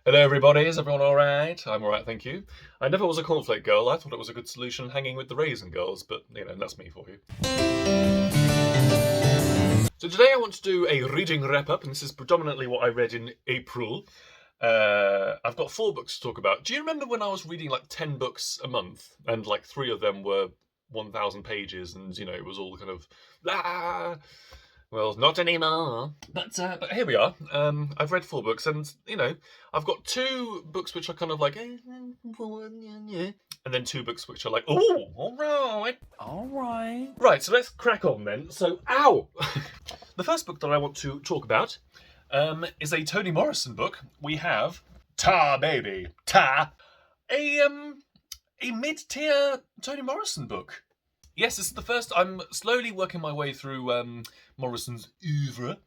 Hello everybody, is everyone alright? I'm alright, thank you. I never was a cornflake girl, I thought it was a good solution hanging with the raisin girls, but that's me for you. So today I want to do a reading wrap-up, and this is predominantly what I read in April. I've got 4 books to talk about. Do you remember when I was reading like 10 books a month, and like 3 of them were 1,000 pages, and it was all kind of, well, not anymore. But here we are. I've read 4 books, and I've got 2 books which are kind of like, and then 2 books which are like, oh, all right. Right. So let's crack on then. So, ow. The first book that I want to talk about is a Toni Morrison book. We have Ta Baby Ta, a mid-tier Toni Morrison book. Yes, this is the first. I'm slowly working my way through Morrison's oeuvre,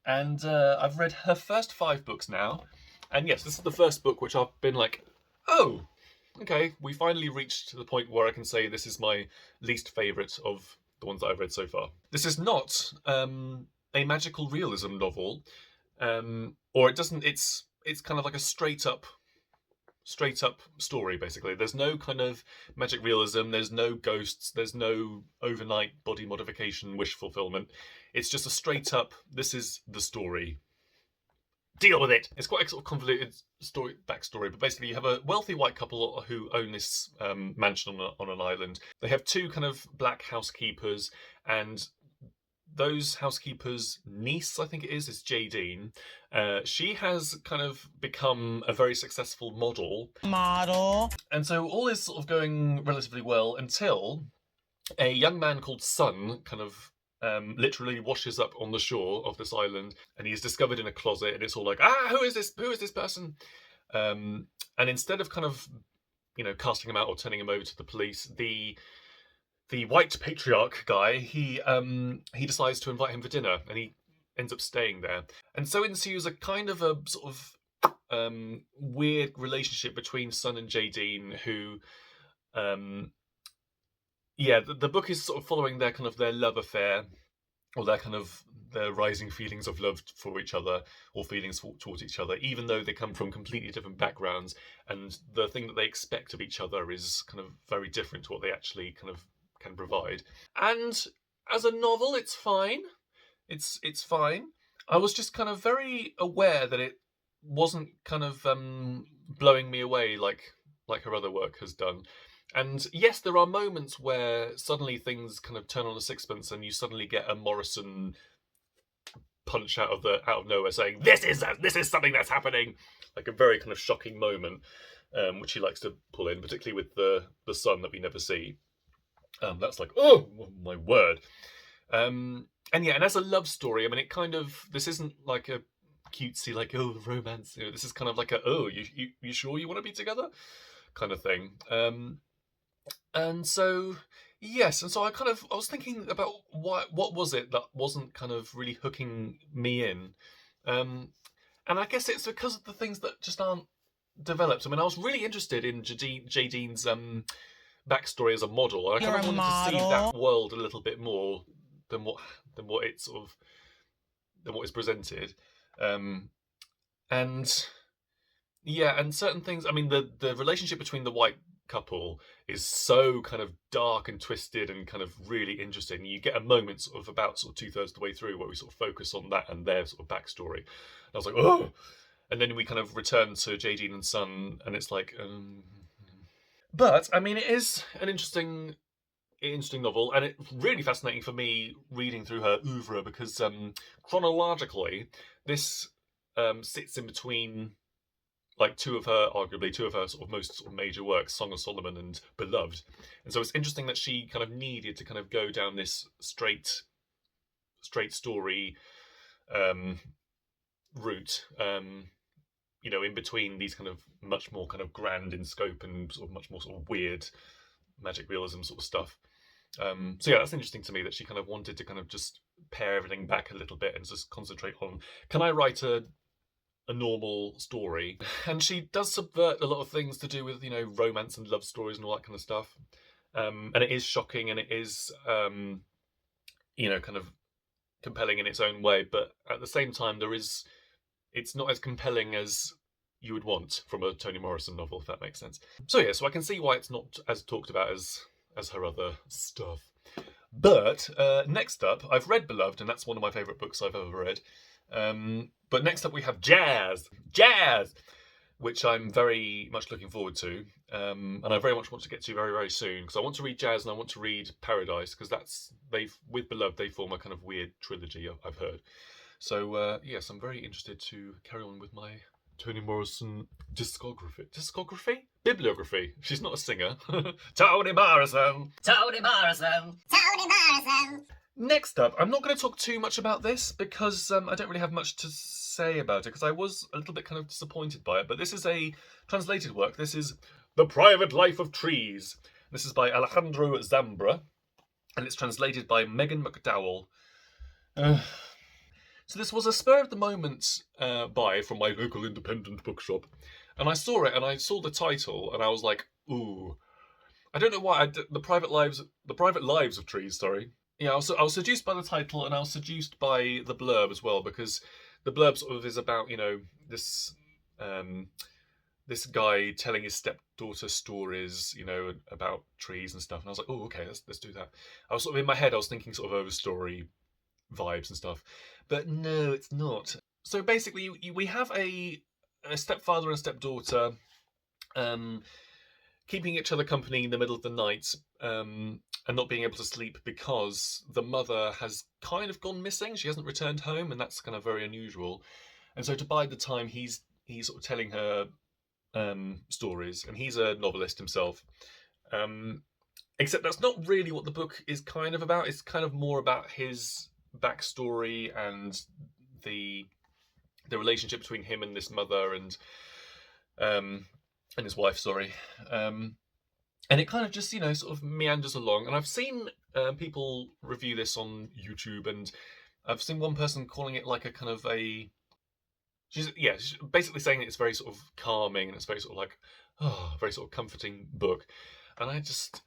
and I've read her first 5 books now. And yes, this is the first book which I've been like, oh, okay, we finally reached the point where I can say this is my least favourite of the ones that I've read so far. This is not a magical realism novel, or it doesn't. It's kind of like a straight up story, basically. There's no kind of magic realism, there's no ghosts, there's no overnight body modification wish fulfillment. It's just a straight up, this is the story. Deal with it! It's quite a sort of convoluted backstory, but basically you have a wealthy white couple who own this mansion on an island. They have 2 kind of black housekeepers, and those housekeepers' niece, I think it is Jadine. She has kind of become a very successful model. And so all is sort of going relatively well until a young man called Sun kind of literally washes up on the shore of this island, and he's discovered in a closet, and it's all like, who is this person? And instead of kind of casting him out or turning him over to the police, the white patriarch guy, he decides to invite him for dinner, and he ends up staying there. And so ensues a kind of a sort of weird relationship between Sun and Jadine, who the book is sort of following their kind of their love affair, or their rising feelings of love for each other, or feelings towards each other, even though they come from completely different backgrounds, and the thing that they expect of each other is kind of very different to what they actually kind of can provide. And as a novel, it's fine. It's fine. I was just kind of very aware that it wasn't kind of blowing me away like her other work has done. And yes, there are moments where suddenly things kind of turn on a sixpence, and you suddenly get a Morrison punch out of nowhere saying, this is something that's happening, like a very kind of shocking moment, which he likes to pull in, particularly with the son that we never see. That's like, oh my word. And as a love story, I mean, it kind of, this isn't like a cutesy, like, oh, romance. This is kind of like a, oh, you sure you want to be together kind of thing. And so, yes, and so I was thinking about what was it that wasn't kind of really hooking me in. And I guess it's because of the things that just aren't developed. I mean, I was really interested in Jadine's backstory as a model. I kind of wanted to see that world a little bit more than what it's sort of than what is presented. And certain things. I mean, the relationship between the white couple is so kind of dark and twisted and kind of really interesting. You get a moment sort of about 2/3 of the way through where we sort of focus on that and their sort of backstory. And I was like, oh, and then we kind of return to Jadine and Sun, and it's like. But I mean, it is an interesting novel, and it's really fascinating for me reading through her oeuvre because chronologically, this sits in between like arguably two of her sort of most sort of major works, Song of Solomon and Beloved. And so it's interesting that she kind of needed to kind of go down this straight story route, in between these kind of much more kind of grand in scope and sort of much more sort of weird magic realism sort of stuff. So yeah, that's interesting to me that she kind of wanted to kind of just pare everything back a little bit and just concentrate on, can I write a normal story? And she does subvert a lot of things to do with, romance and love stories and all that kind of stuff. And it is shocking, and it is, kind of compelling in its own way. But at the same time, it's not as compelling as you would want from a Toni Morrison novel, if that makes sense. So yeah, so I can see why it's not as talked about as her other stuff. But next up, I've read Beloved, and that's one of my favourite books I've ever read. But next up we have Jazz, which I'm very much looking forward to, and I very much want to get to very, very soon, because I want to read Jazz and I want to read Paradise, because with Beloved they form a kind of weird trilogy, I've heard. So yes, I'm very interested to carry on with my Toni Morrison discography? Bibliography. She's not a singer. Toni Morrison! Next up, I'm not going to talk too much about this because I don't really have much to say about it, because I was a little bit kind of disappointed by it, but this is a translated work. This is The Private Life of Trees. This is by Alejandro Zambra, and it's translated by Megan Mcdowell. So this was a spur of the moment buy from my local independent bookshop, and I saw it and I saw the title and I was like, ooh, I don't know why. The Private Lives of Trees. Sorry, yeah, I was seduced by the title, and I was seduced by the blurb as well, because the blurb sort of is about, you know, this guy telling his stepdaughter stories, you know, about trees and stuff, and I was like, oh, okay, let's do that. I was sort of in my head, I was thinking sort of Overstory vibes and stuff, but no, it's not. So basically, we have a stepfather and stepdaughter keeping each other company in the middle of the night, and not being able to sleep because the mother has kind of gone missing. She hasn't returned home, and that's kind of very unusual. And so to bide the time, he's sort of telling her stories, and he's a novelist himself. Except that's not really what the book is kind of about. It's kind of more about his backstory and the relationship between him and this mother and his wife, sorry. And it kind of just, you know, sort of meanders along. And I've seen people review this on YouTube, and I've seen one person calling it like a kind of a... She's basically saying that it's very sort of calming, and it's very sort of like, very sort of comforting book. And I just...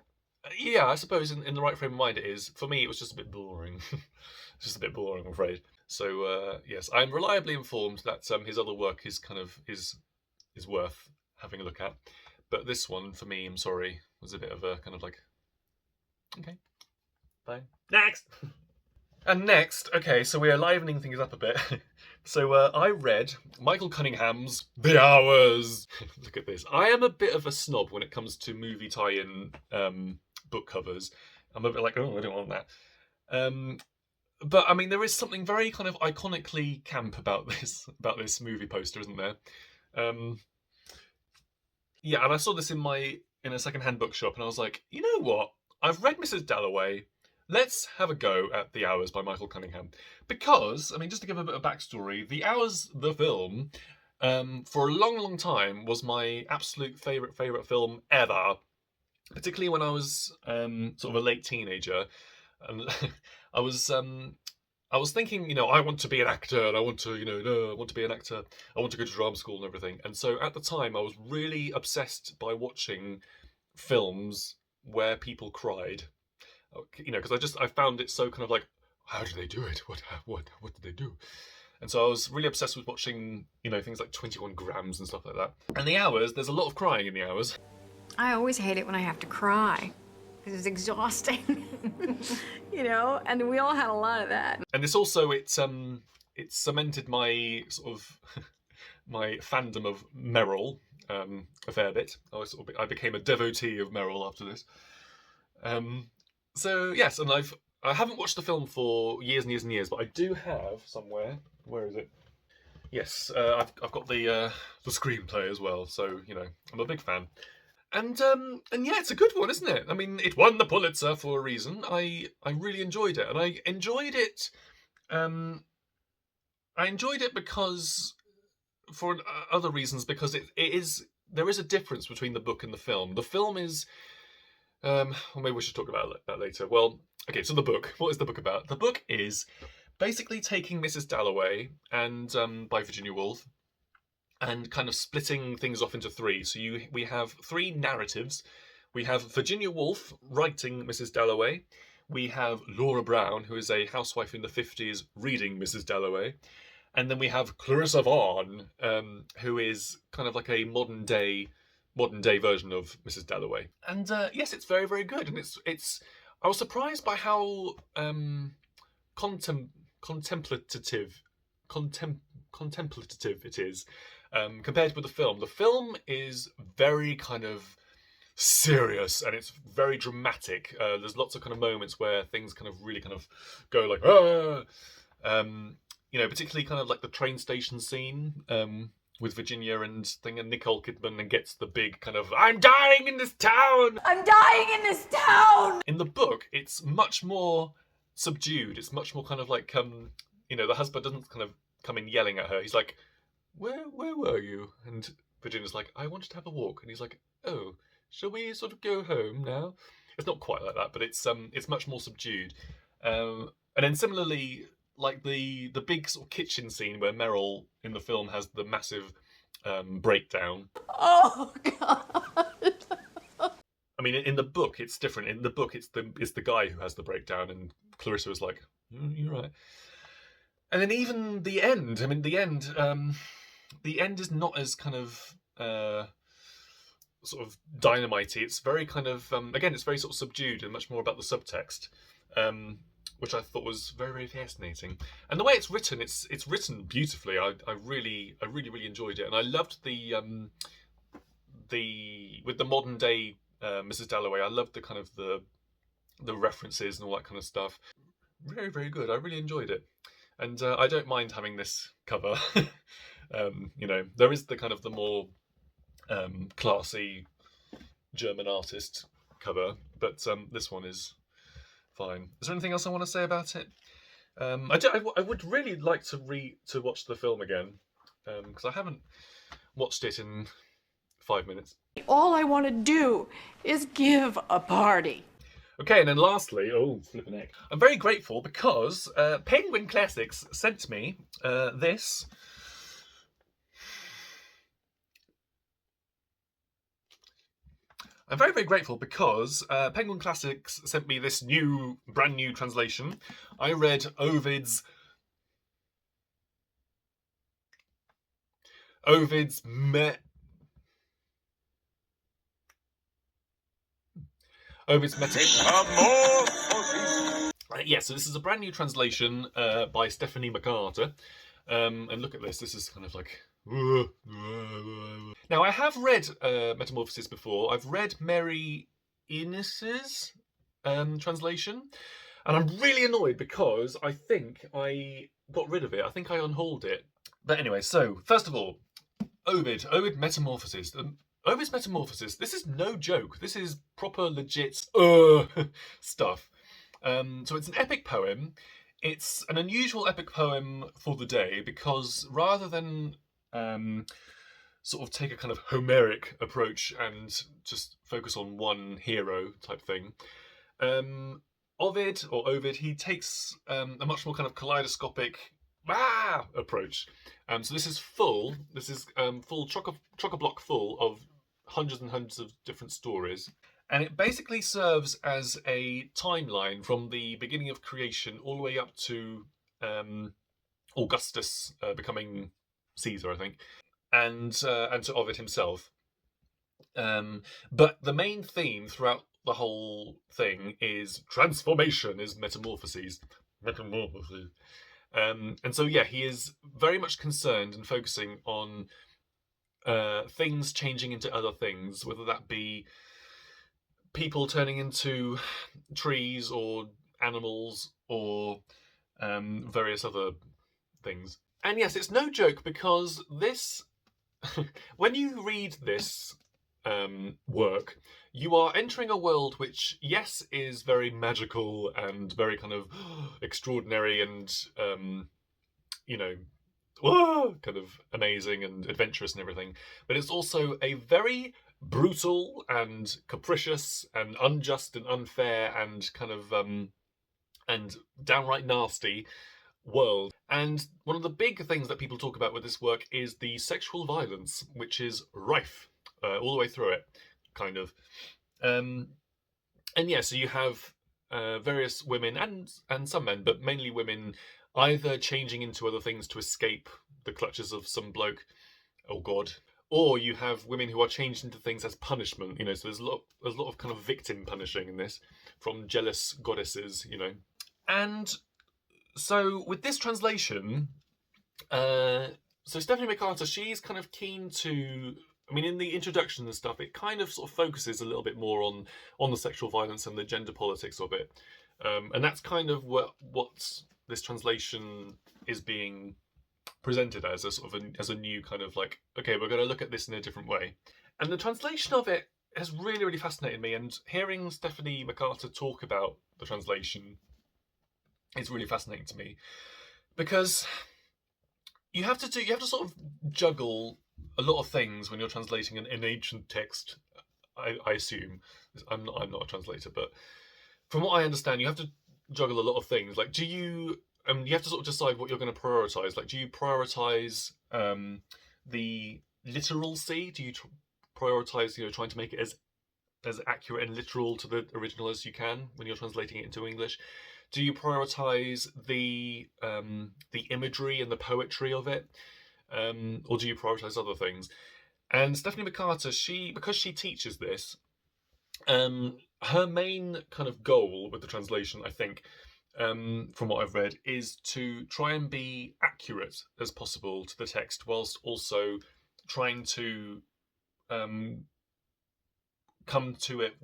Yeah, I suppose in the right frame of mind it is. For me, it was just a bit boring. It's just a bit boring, I'm afraid. So, yes, I'm reliably informed that his other work is kind of is worth having a look at. But this one, for me, I'm sorry, was a bit of a kind of like, okay, bye. Next! And next, okay, so we're livening things up a bit. So I read Michael Cunningham's The Hours. Look at this. I am a bit of a snob when it comes to movie tie-in book covers. I'm a bit like, oh, I don't want that. But I mean, there is something very kind of iconically camp about this movie poster, isn't there? Yeah, and I saw this in a second-hand bookshop, and I was like, you know what? I've read Mrs. Dalloway. Let's have a go at The Hours by Michael Cunningham. Because, I mean, just to give a bit of backstory, The Hours, the film, for a long, long time was my absolute favourite film ever. Particularly when I was sort of a late teenager. And I was thinking, you know, I want to be an actor, and I want to, you know, I want to be an actor. I want to go to drama school and everything. And so at the time, I was really obsessed by watching films where people cried. You know, because I found it so kind of like, how do they do it? What did they do? And so I was really obsessed with watching, you know, things like 21 Grams and stuff like that. And The Hours, there's a lot of crying in The Hours. I always hate it when I have to cry, because it's exhausting, you know, and we all had a lot of that. And this also, it cemented my sort of, my fandom of Meryl a fair bit. I became a devotee of Meryl after this. So yes, and I haven't watched the film for years and years and years, but I do have somewhere. Where is it? Yes, I've got the screenplay as well. So you know, I'm a big fan. And yeah, it's a good one, isn't it? I mean, it won the Pulitzer for a reason. I really enjoyed it, and I enjoyed it. I enjoyed it because for other reasons, because there is a difference between the book and the film. The film is. Well, maybe we should talk about that later. Well, okay, so the book. What is the book about? The book is basically taking Mrs. Dalloway and by Virginia Woolf and kind of splitting things off into three. So we have three narratives. We have Virginia Woolf writing Mrs. Dalloway. We have Laura Brown, who is a housewife in the 50s, reading Mrs. Dalloway. And then we have Clarissa Vaughan, who is kind of like a modern day version of Mrs. Dalloway. And yes, it's very, very good. And it's. I was surprised by how contemplative it is compared with the film. The film is very kind of serious and it's very dramatic. There's lots of kind of moments where things kind of really kind of go like, particularly kind of like the train station scene with Virginia and Nicole Kidman, and gets the big kind of "I'm dying in this town! I'm dying in this town!" In the book, it's much more subdued. It's much more kind of like the husband doesn't kind of come in yelling at her. He's like, where were you? And Virginia's like, I wanted to have a walk. And he's like, oh, shall we sort of go home now? It's not quite like that, but it's much more subdued. And then similarly, like the big sort of kitchen scene where Meryl in the film has the massive breakdown. Oh God. I mean, in the book, it's different. In the book, it's the guy who has the breakdown, and Clarissa was like, "You're right." And then even the end. I mean, the end is not as kind of sort of dynamite-y. It's very kind of again, it's very sort of subdued and much more about the subtext, which I thought was very, very fascinating. And the way it's written, it's written beautifully. I really enjoyed it, and I loved the with the modern day Mrs. Dalloway. I loved the kind of the references and all that kind of stuff. Very, very good. I really enjoyed it, and I don't mind having this cover. There is the kind of the more classy German artist cover, but this one is fine. Is there anything else I want to say about it? I would really like to watch the film again, because I haven't watched it in 5 minutes. All I want to do is give a party. Okay, and then lastly, flipping heck, I'm very grateful because Penguin Classics sent me this. I'm very, very grateful because Penguin Classics sent me this brand new translation. I read Ovid's Metamorphoses. So this is a brand new translation by Stephanie McCarter. And look at this. This is kind of like... Now, I have read Metamorphoses before. I've read Mary Innes's translation. And I'm really annoyed because I think I got rid of it. I think I unhauled it. But anyway, so, first of all, Ovid Metamorphoses. Ovid's Metamorphoses, this is no joke. This is proper, legit stuff. So it's an epic poem. It's an unusual epic poem for the day because rather than sort of take a kind of Homeric approach and just focus on one hero type thing, Ovid, he takes a much more kind of kaleidoscopic approach. So this is full chock-a-block full of hundreds and hundreds of different stories. And it basically serves as a timeline from the beginning of creation all the way up to Augustus becoming Caesar, I think, and to Ovid himself. But the main theme throughout the whole thing is transformation, is metamorphoses. And so, he is very much concerned and focusing on things changing into other things, whether that be people turning into trees or animals or various other things. And yes, it's no joke because this, when you read this work, you are entering a world which, yes, is very magical and very kind of extraordinary and, kind of amazing and adventurous and everything. But it's also a very brutal and capricious and unjust and unfair and kind of and downright nasty world. And one of the big things that people talk about with this work is the sexual violence, which is rife all the way through it, kind of. So you have various women and some men, but mainly women, either changing into other things to escape the clutches of some bloke or god, or you have women who are changed into things as punishment. So there's a lot of kind of victim punishing in this from jealous goddesses. And so with this translation, so Stephanie McCarter, she's kind of keen to. In the introduction and stuff, it kind of sort of focuses a little bit more on the sexual violence and the gender politics of it, and that's kind of what this translation is being presented as a sort of as a new kind of like, okay, we're going to look at this in a different way. And the translation of it has really, really fascinated me. And hearing Stephanie McCarter talk about the translation is really fascinating to me, because you have to sort of juggle a lot of things when you're translating an ancient text. I assume I'm not a translator, but from what I understand, you have to juggle a lot of things. Like, do you? You have to sort of decide what you're going to prioritize. Like, do you prioritize the literalcy? Do you prioritize, trying to make it as accurate and literal to the original as you can when you're translating it into English? Do you prioritize the imagery and the poetry of it, or do you prioritize other things? And Stephanie McCarter, because she teaches this, her main kind of goal with the translation, I think, from what I've read, is to try and be accurate as possible to the text, whilst also trying to come to it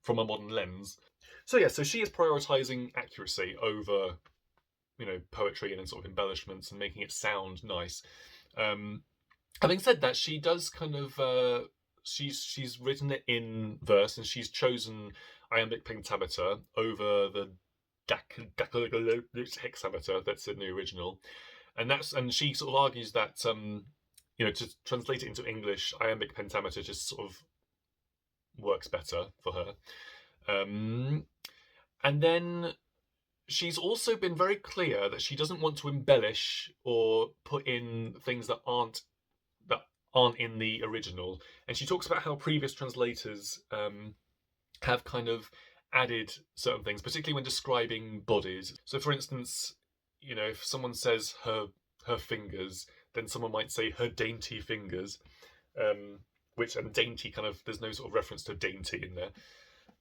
from a modern lens. So she is prioritizing accuracy over, poetry and sort of embellishments and making it sound nice. Having said that, she does kind of she's written it in verse, and she's chosen iambic pentameter over the hexameter that's in the original, and she sort of argues that to translate it into English, iambic pentameter just sort of works better for her. And then she's also been very clear that she doesn't want to embellish or put in things that aren't in the original. And she talks about how previous translators have kind of added certain things, particularly when describing bodies. So, for instance, if someone says her fingers, then someone might say her dainty fingers, and dainty there's no sort of reference to dainty in there.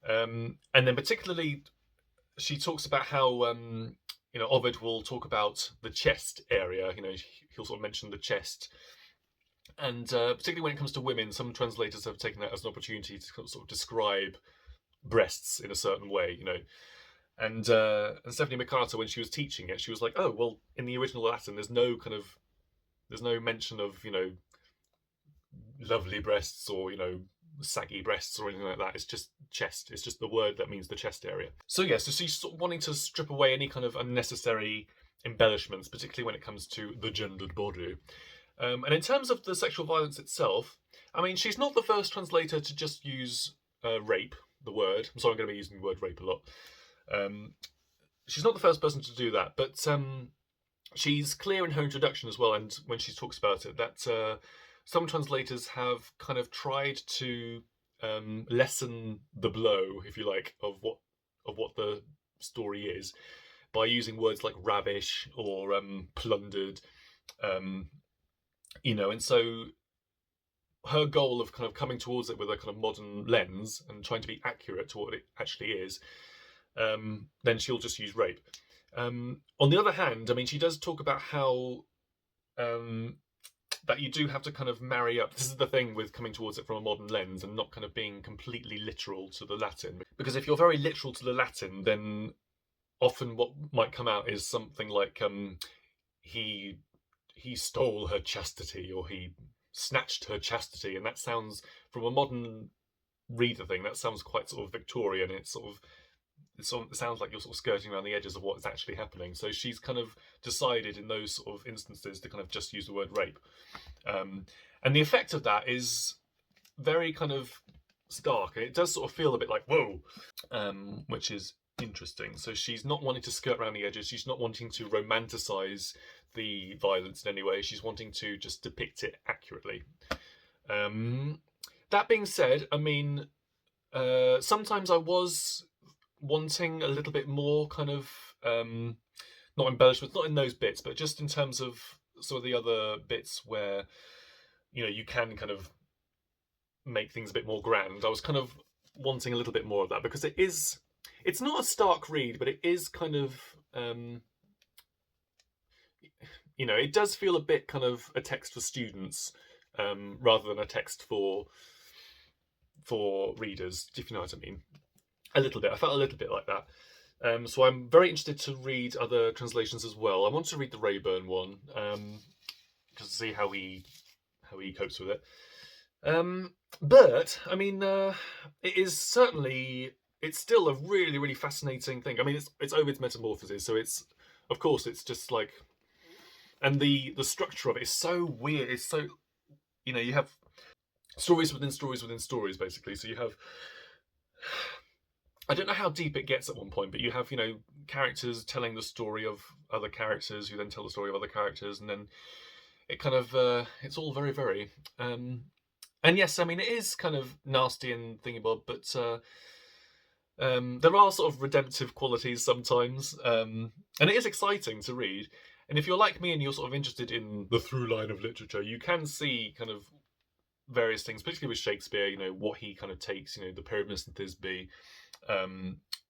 And then particularly, she talks about how Ovid will talk about the chest area. He'll sort of mention the chest. And particularly when it comes to women, some translators have taken that as an opportunity to sort of describe breasts in a certain way, And Stephanie McCarter, when she was teaching it, she was like, "Oh, well, in the original Latin, there's no mention of lovely breasts or saggy breasts or anything like that. It's just chest. It's just the word that means the chest area." So she's sort of wanting to strip away any kind of unnecessary embellishments, particularly when it comes to the gendered body. And in terms of the sexual violence itself, she's not the first translator to just use rape, the word. I'm sorry, I'm going to be using the word rape a lot. She's not the first person to do that, but she's clear in her introduction as well, and when she talks about it, that some translators have kind of tried to lessen the blow, if you like, of what the story is, by using words like ravish or plundered, and so her goal of kind of coming towards it with a kind of modern lens and trying to be accurate to what it actually is, then she'll just use rape. On the other hand, she does talk about how that you do have to kind of marry up. This is the thing with coming towards it from a modern lens and not kind of being completely literal to the Latin. Because if you're very literal to the Latin, then often what might come out is something like he stole her chastity, or he snatched her chastity, and that sounds, from a modern reader thing, that sounds quite sort of Victorian. It sounds like you're sort of skirting around the edges of what's actually happening. So she's kind of decided in those sort of instances to kind of just use the word rape. And the effect of that is very kind of stark, and it does sort of feel a bit like, whoa, which is interesting. So she's not wanting to skirt around the edges. She's not wanting to romanticize the violence in any way. She's wanting to just depict it accurately. That being said, sometimes I was wanting a little bit more kind of not embellishments, not in those bits, but just in terms of some of the other bits where, you know, you can kind of make things a bit more grand. I was kind of wanting a little bit more of that, because it's not a stark read, but it is kind of, you know, it does feel a bit kind of a text for students, rather than a text for readers, if you know what I mean. A little bit. I felt a little bit like that. So I'm very interested to read other translations as well. I want to read the Rayburn one, just to see how he copes with it. But I mean, it's still a really, really fascinating thing. I mean, it's Ovid's Metamorphoses, so it's, of course, it's just like, and the structure of it is so weird. It's so, you know, you have stories within stories within stories, basically. So you have, I don't know how deep it gets at one point, but you have, you know, characters telling the story of other characters who then tell the story of other characters, and then it kind of, it's all very, very, and yes, I mean, it is kind of nasty and thingy-bob, but there are sort of redemptive qualities sometimes, and it is exciting to read. And if you're like me and you're sort of interested in the through line of literature, you can see kind of various things, particularly with Shakespeare, you know, what he kind of takes, you know, the Pyramus and Thisbe,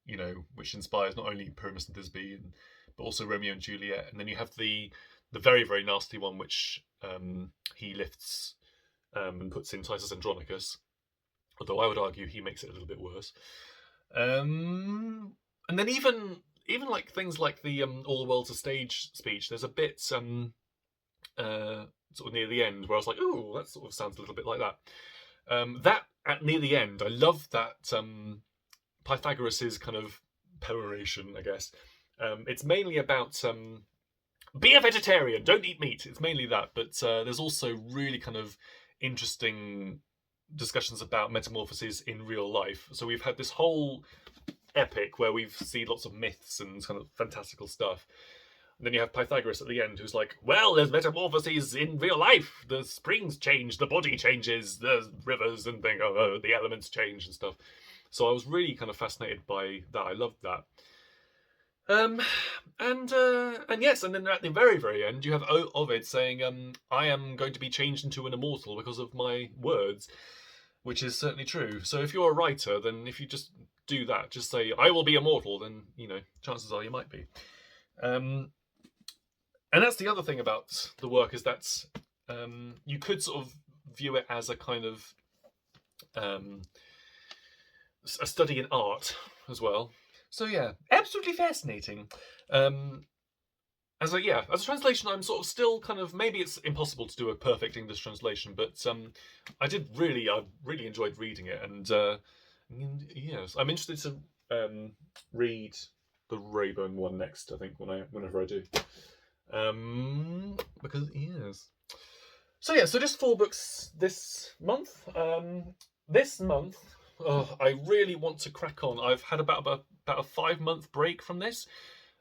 you know, which inspires not only Pyramus and Thisbe, but also Romeo and Juliet. And then you have the very, very nasty one, which he lifts and puts in Titus Andronicus, although I would argue he makes it a little bit worse. And then even like things like the All the World's a Stage speech, there's a bit sort of near the end where I was like, oh, that sort of sounds a little bit like that. That at near the end, I love that Pythagoras's kind of peroration, I guess. It's mainly about be a vegetarian, don't eat meat. It's mainly that, but there's also really kind of interesting discussions about metamorphoses in real life. So we've had this whole epic where we've seen lots of myths and kind of fantastical stuff. And then you have Pythagoras at the end, who's like, well, there's metamorphoses in real life. The springs change, the body changes, the rivers and things, the elements change and stuff. So I was really kind of fascinated by that. I loved that. And yes, and then at the very, very end, you have Ovid saying, I am going to be changed into an immortal because of my words, which is certainly true. So if you're a writer, then if you just do that, just say, I will be immortal, then, you know, chances are you might be. And that's the other thing about the work, is that you could sort of view it as a kind of a study in art as well. So yeah, absolutely fascinating. As a translation, I'm sort of still kind of, maybe it's impossible to do a perfect English translation, but I really enjoyed reading it, and yes, I'm interested to read the Rayburn one next. I think whenever I do, because yes. So yeah, so just 4 books this month. This month, I really want to crack on. I've had about a 5-month break from this.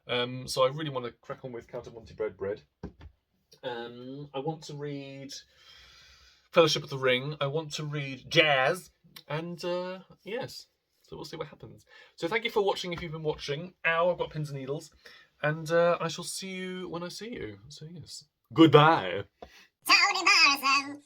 So I really want to crack on with Count of Monty Bread. I want to read Fellowship of the Ring. I want to read Jazz. And yes, so we'll see what happens. So thank you for watching if you've been watching. Ow, I've got pins and needles. And I shall see you when I see you. So yes, goodbye. Toni Morrison.